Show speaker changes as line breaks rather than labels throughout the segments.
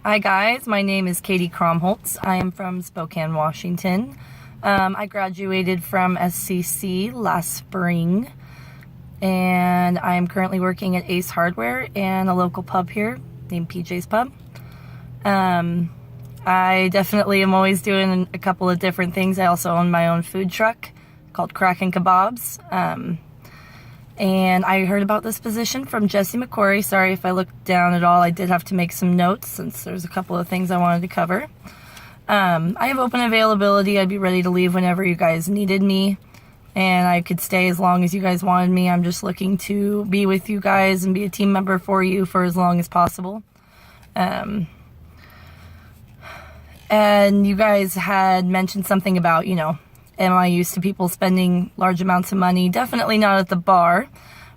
Hi guys, my name is Katie Kromholtz. I am from Spokane, Washington. I graduated from SCC last spring, and I am currently working at Ace Hardware and a local pub here named PJ's Pub. I definitely am always doing a couple of different things. I also own my own food truck called Kraken Kebabs. And I heard about this position from Jesse McQuarrie. Sorry if I looked down at all. I did have to make some notes since there's a couple of things I wanted to cover. I have open availability. I'd be ready to leave whenever you guys needed me. And I could stay as long as you guys wanted me. I'm just looking to be with you guys and be a team member for you for as long as possible. And you guys had mentioned something about, am I used to people spending large amounts of money? Definitely not at the bar,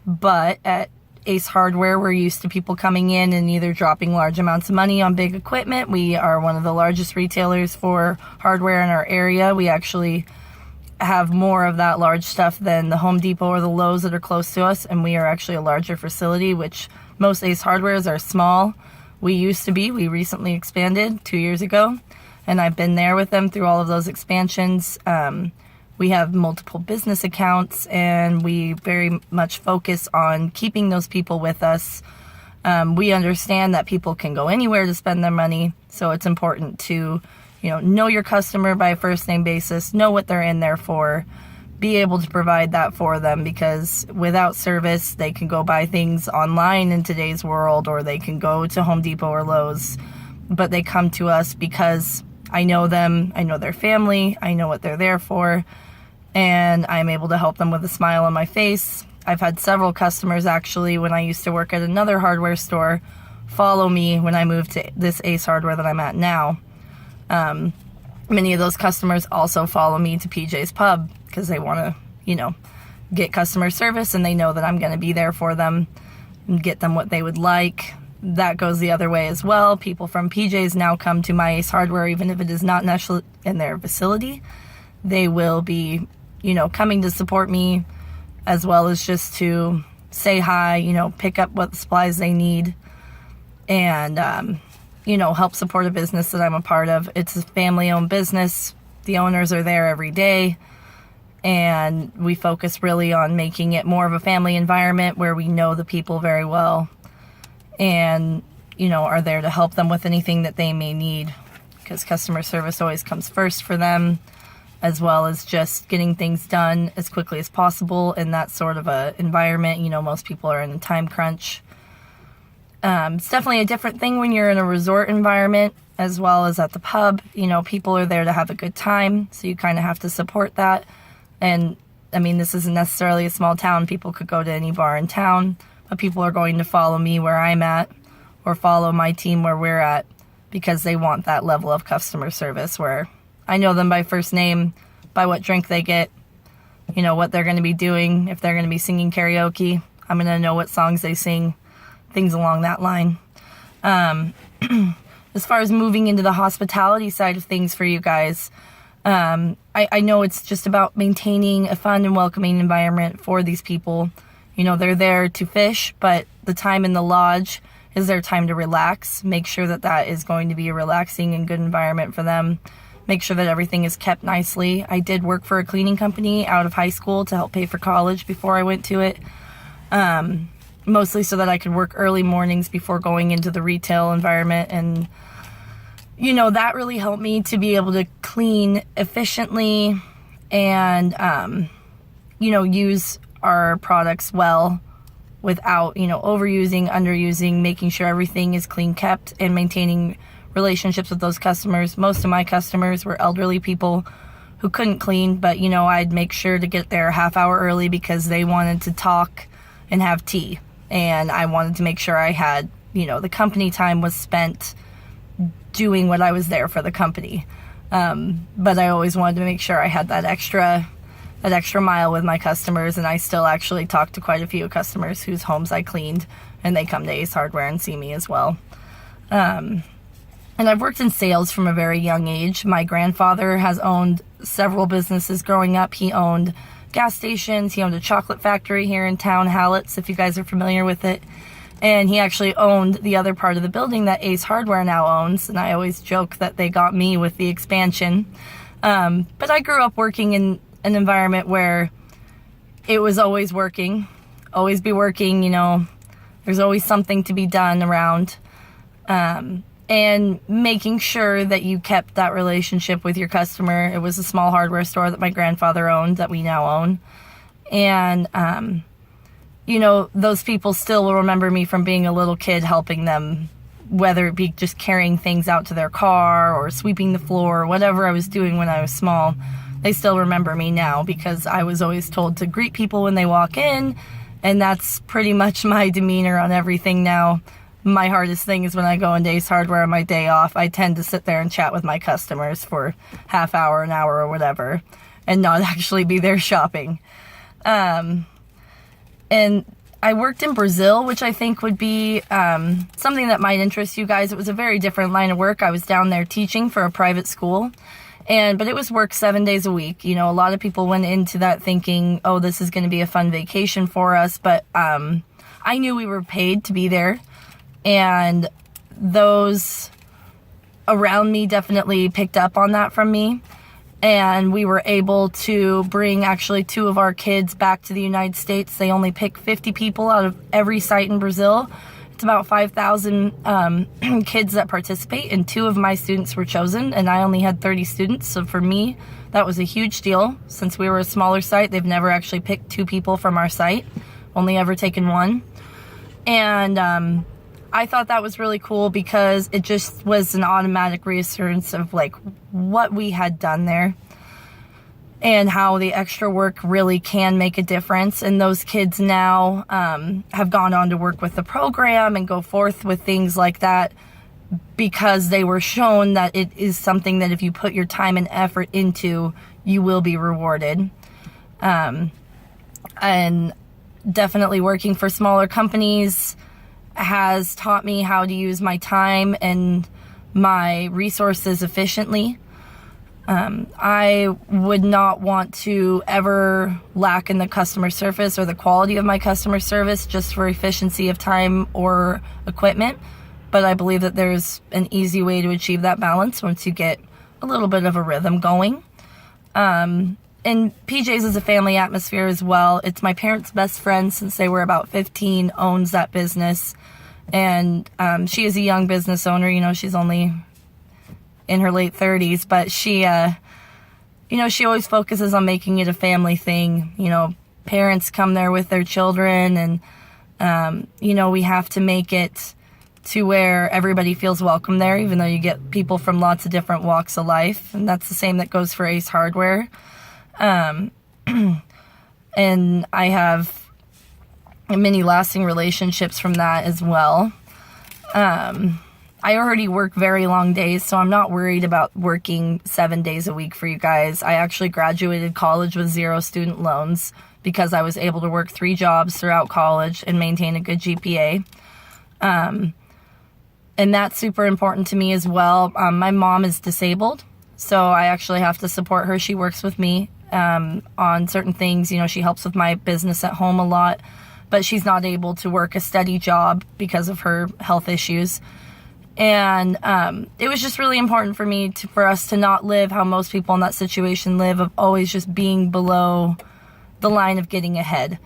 but at Ace Hardware, we're used to people coming in and either dropping large amounts of money on big equipment. We are one of the largest retailers for hardware in our area. We actually have more of that large stuff than the Home Depot or the Lowe's that are close to us, and we are actually a larger facility, which most Ace Hardwares are small. We used to be. We recently expanded 2 years ago, and I've been there with them through all of those expansions. We have multiple business accounts, and we very much focus on keeping those people with us. We understand that people can go anywhere to spend their money, so it's important to, know your customer by a first name basis, know what they're in there for, be able to provide that for them, because without service, they can go buy things online in today's world, or they can go to Home Depot or Lowe's, but they come to us because I know them, I know their family, I know what they're there for, and I'm able to help them with a smile on my face. I've had several customers actually, when I used to work at another hardware store, follow me when I moved to this Ace Hardware that I'm at now. Many of those customers also follow me to PJ's Pub because they want to, get customer service, and they know that I'm going to be there for them and get them what they would like. That goes the other way as well. People from PJ's now come to my Ace Hardware, even if it is not necessarily in their facility. They will be, coming to support me, as well as just to say hi, pick up what supplies they need, and, help support a business that I'm a part of. It's a family-owned business. The owners are there every day, and we focus really on making it more of a family environment where we know the people very well, and, are there to help them with anything that they may need, because customer service always comes first for them, as well as just getting things done as quickly as possible in that sort of a environment. Most people are in a time crunch. It's definitely a different thing when you're in a resort environment as well as at the pub. People are there to have a good time, so you kind of have to support that. And, this isn't necessarily a small town. People could go to any bar in town, but people are going to follow me where I'm at or follow my team where we're at because they want that level of customer service where I know them by first name, by what drink they get, what they're going to be doing. If they're going to be singing karaoke, I'm going to know what songs they sing, things along that line. As far as moving into the hospitality side of things for you guys, I know it's just about maintaining a fun and welcoming environment for these people. They're there to fish, but the time in the lodge is their time to relax. Make sure that that is going to be a relaxing and good environment for them. Make sure that everything is kept nicely. I did work for a cleaning company out of high school to help pay for college before I went to it. Mostly so that I could work early mornings before going into the retail environment. And, that really helped me to be able to clean efficiently and, use our products well without, overusing, underusing, making sure everything is clean kept and maintaining relationships with those customers. Most of my customers were elderly people who couldn't clean, but I'd make sure to get there a half hour early because they wanted to talk and have tea, and I wanted to make sure I had, the company time was spent doing what I was there for the company. But I always wanted to make sure I had that extra mile with my customers, and I still actually talk to quite a few customers whose homes I cleaned, and they come to Ace Hardware and see me as well. And I've worked in sales from a very young age. My grandfather has owned several businesses growing up. He owned gas stations. He owned a chocolate factory here in town, Hallett's, if you guys are familiar with it. And he actually owned the other part of the building that Ace Hardware now owns. And I always joke that they got me with the expansion. But I grew up working in an environment where it was always working, always be working, you know, there's always something to be done around. And making sure that you kept that relationship with your customer. It was a small hardware store that my grandfather owned that we now own. And, you know, those people still will remember me from being a little kid helping them, whether it be just carrying things out to their car or sweeping the floor or whatever I was doing when I was small. They still remember me now because I was always told to greet people when they walk in. And that's pretty much my demeanor on everything now. My hardest thing is when I go into Ace Hardware on my day off, I tend to sit there and chat with my customers for half hour, an hour, or whatever, and not actually be there shopping. And I worked in Brazil, which I think would be something that might interest you guys. It was a very different line of work. I was down there teaching for a private school, but it was work 7 days a week. You know, a lot of people went into that thinking, oh, this is going to be a fun vacation for us, but I knew we were paid to be there. And those around me definitely picked up on that from me. And we were able to bring actually 2 of our kids back to the United States. They only pick 50 people out of every site in Brazil. It's about 5,000 kids that participate, and 2 of my students were chosen, and I only had 30 students. So for me, that was a huge deal. Since we were a smaller site, they've never actually picked 2 people from our site, only ever taken 1. And I thought that was really cool because it just was an automatic reassurance of like what we had done there and how the extra work really can make a difference. And those kids now have gone on to work with the program and go forth with things like that because they were shown that it is something that if you put your time and effort into, you will be rewarded. And definitely working for smaller companies has taught me how to use my time and my resources efficiently. I would not want to ever lack in the customer service or the quality of my customer service just for efficiency of time or equipment. But I believe that there's an easy way to achieve that balance once you get a little bit of a rhythm going. And PJ's is a family atmosphere as well. It's my parents' best friend since they were about 15, owns that business. And she is a young business owner. You know, she's only in her late 30s, but she, you know, she always focuses on making it a family thing. You know, parents come there with their children, and, you know, we have to make it to where everybody feels welcome there, even though you get people from lots of different walks of life. And that's the same that goes for Ace Hardware. And I have many lasting relationships from that as well. I already work very long days, so I'm not worried about working 7 days a week for you guys. I actually graduated college with 0 student loans because I was able to work 3 jobs throughout college and maintain a good GPA. And that's super important to me as well. My mom is disabled, so I actually have to support her. She works with me on certain things. You know, she helps with my business at home a lot, but she's not able to work a steady job because of her health issues. And it was just really important for me for us to not live how most people in that situation live, of always just being below the line of getting ahead.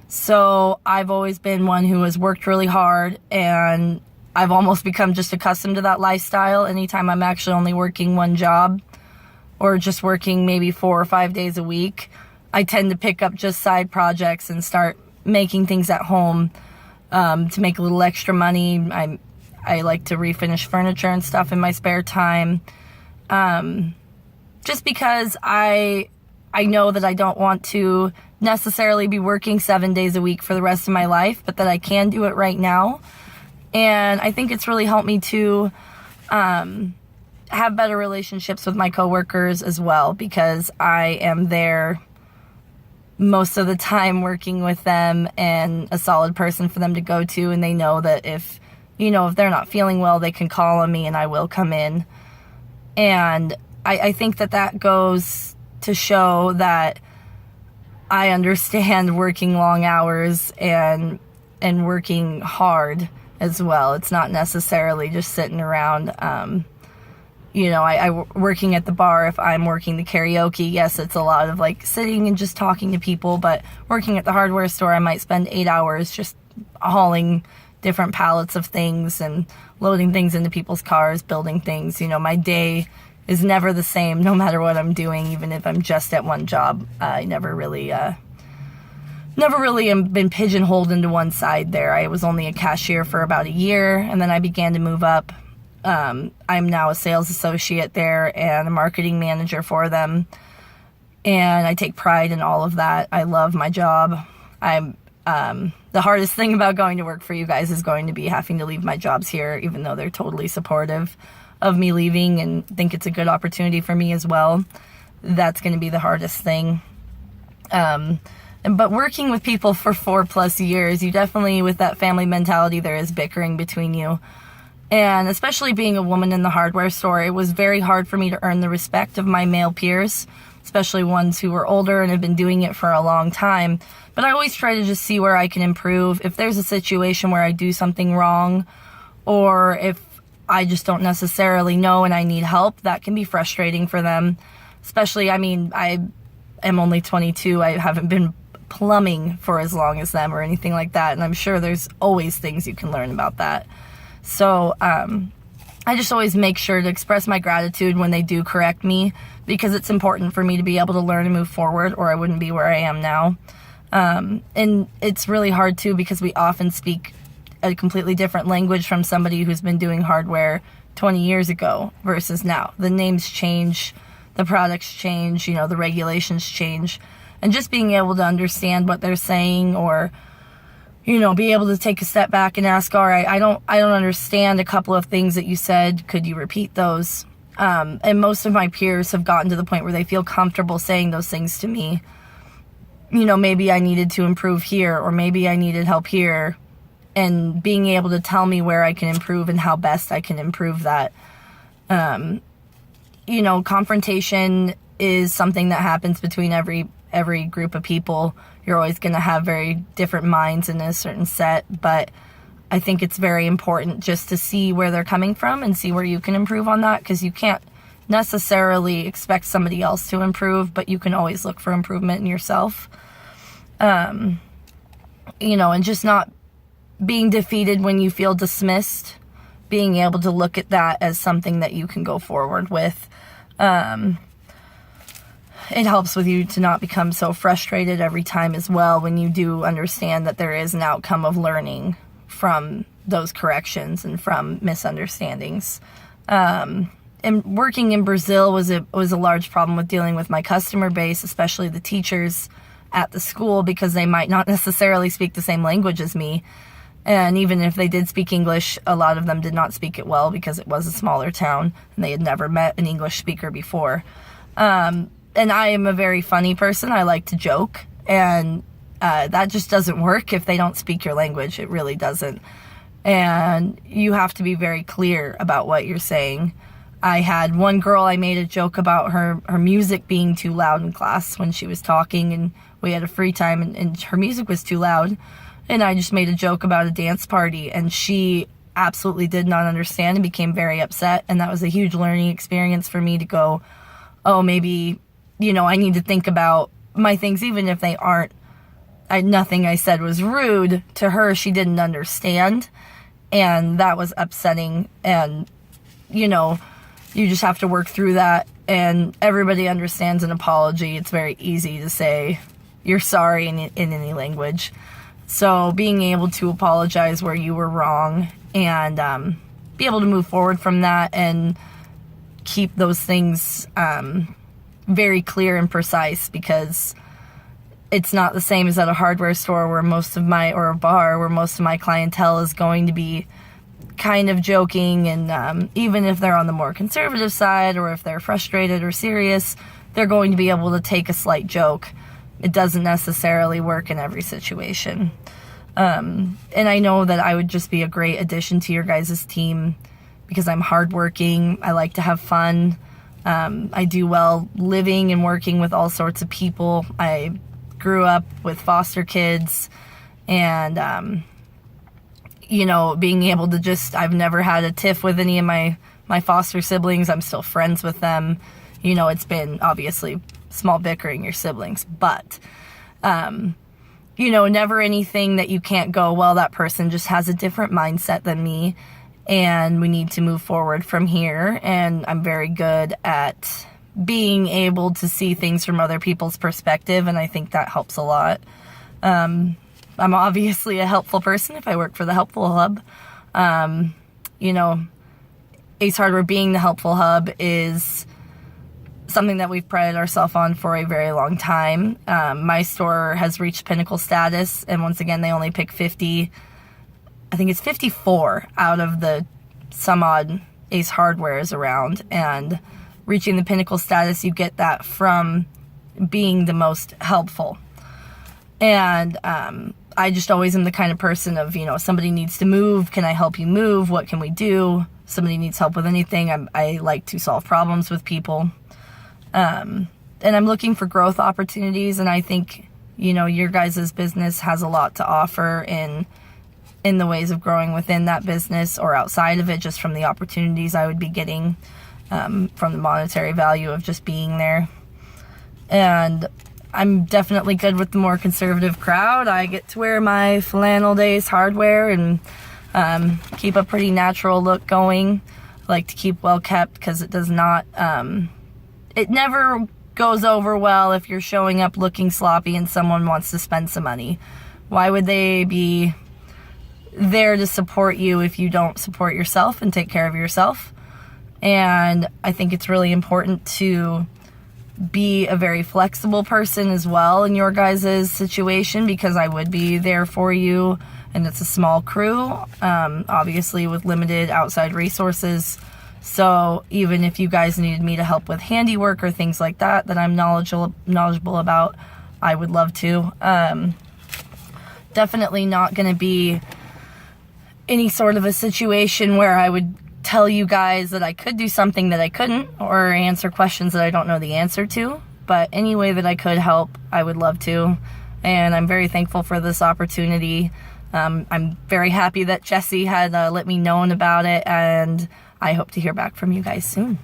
So I've always been one who has worked really hard, and I've almost become just accustomed to that lifestyle. Anytime I'm actually only working 1 job or just working maybe 4 or 5 days a week, I tend to pick up just side projects and start making things at home to make a little extra money. I like to refinish furniture and stuff in my spare time, just because I know that I don't want to necessarily be working 7 days a week for the rest of my life, but that I can do it right now. And I think it's really helped me to have better relationships with my coworkers as well, because I am there most of the time working with them and a solid person for them to go to. And they know that if they're not feeling well, they can call on me and I will come in. And I think that goes to show that I understand working long hours and and working hard as well. It's not necessarily just sitting around. Working at the bar, if I'm working the karaoke, yes, it's a lot of like sitting and just talking to people, but working at the hardware store, I might spend 8 hours just hauling different pallets of things and loading things into people's cars, building things. My day is never the same no matter what I'm doing, even if I'm just at one job. I never really been pigeonholed into one side there. I was only a cashier for about a year, and then I began to move up. I'm now a sales associate there and a marketing manager for them, and I take pride in all of that. I love my job. The hardest thing about going to work for you guys is going to be having to leave my jobs here, even though they're totally supportive of me leaving and think it's a good opportunity for me as well. That's going to be the hardest thing. But working with people for 4+ years, you definitely, with that family mentality, there is bickering between you. And especially being a woman in the hardware store, it was very hard for me to earn the respect of my male peers, especially ones who were older and have been doing it for a long time. But I always try to just see where I can improve. If there's a situation where I do something wrong, or if I just don't necessarily know and I need help, that can be frustrating for them. Especially, I am only 22. I haven't been plumbing for as long as them or anything like that. And I'm sure there's always things you can learn about that. So I just always make sure to express my gratitude when they do correct me, because it's important for me to be able to learn and move forward, or I wouldn't be where I am now. And it's really hard too, because we often speak a completely different language from somebody who's been doing hardware 20 years ago versus now. The names change, the products change, the regulations change. And just being able to understand what they're saying, or be able to take a step back and ask, all right, I don't understand a couple of things that you said. Could you repeat those? And most of my peers have gotten to the point where they feel comfortable saying those things to me. Maybe I needed to improve here, or maybe I needed help here, and being able to tell me where I can improve and how best I can improve that. Confrontation is something that happens between every group of people. You're always going to have very different minds in a certain set, but I think it's very important just to see where they're coming from and see where you can improve on that, because you can't necessarily expect somebody else to improve, but you can always look for improvement in yourself. And just not being defeated when you feel dismissed, being able to look at that as something that you can go forward with. It helps with you to not become so frustrated every time as well, when you do understand that there is an outcome of learning from those corrections and from misunderstandings. And working in Brazil was a large problem with dealing with my customer base, especially the teachers at the school, because they might not necessarily speak the same language as me. And even if they did speak English, a lot of them did not speak it well, because it was a smaller town and they had never met an English speaker before. And I am a very funny person. I like to joke, and that just doesn't work if they don't speak your language. It really doesn't. And you have to be very clear about what you're saying. I had one girl, I made a joke about her music being too loud in class when she was talking, and we had a free time, and her music was too loud. And I just made a joke about a dance party, and she absolutely did not understand and became very upset. And that was a huge learning experience for me to go, oh, maybe, I need to think about my things, even if they aren't. Nothing I said was rude to her. She didn't understand, and that was upsetting. And, you just have to work through that, and everybody understands an apology. It's very easy to say you're sorry in any language. So being able to apologize where you were wrong, and be able to move forward from that, and keep those things very clear and precise, because it's not the same as at a hardware store or a bar where most of my clientele is going to be kind of joking, and even if they're on the more conservative side, or if they're frustrated or serious, they're going to be able to take a slight joke. It doesn't necessarily work in every situation. And I know that I would just be a great addition to your guys' team, because I'm hardworking. I like to have fun. I do well living and working with all sorts of people. I grew up with foster kids, and you know, being able to just, I've never had a tiff with any of my foster siblings. I'm still friends with them. You know, it's been obviously small bickering, your siblings, but, you know, never anything that you can't go, well, that person just has a different mindset than me, and we need to move forward from here. And I'm very good at being able to see things from other people's perspective, and I think that helps a lot. I'm obviously a helpful person if I work for the Helpful Hub. You know, Ace Hardware being the Helpful Hub is something that we've prided ourselves on for a very long time. My store has reached pinnacle status, and once again, they only pick 50, I think it's 54 out of the some odd Ace Hardwares around, and reaching the pinnacle status, you get that from being the most helpful. And I just always am the kind of person of, you know, somebody needs to move, can I help you move? What can we do? Somebody needs help with anything. I like to solve problems with people. And I'm looking for growth opportunities, and I think, you know, your guys' business has a lot to offer in the ways of growing within that business or outside of it, just from the opportunities I would be getting from the monetary value of just being there. And I'm definitely good with the more conservative crowd. I get to wear my flannel Ace Hardware and keep a pretty natural look going. I like to keep well kept because it does not, it never goes over well if you're showing up looking sloppy and someone wants to spend some money. Why would they be there to support you if you don't support yourself and take care of yourself? And I think it's really important to be a very flexible person as well in your guys' situation, because I would be there for you, and it's a small crew, obviously with limited outside resources. So even if you guys needed me to help with handiwork or things like that that I'm knowledgeable about, I would love to. Definitely not going to be any sort of a situation where I would tell you guys that I could do something that I couldn't, or answer questions that I don't know the answer to. But any way that I could help, I would love to. And I'm very thankful for this opportunity. I'm very happy that Jesse had let me know about it, and I hope to hear back from you guys soon.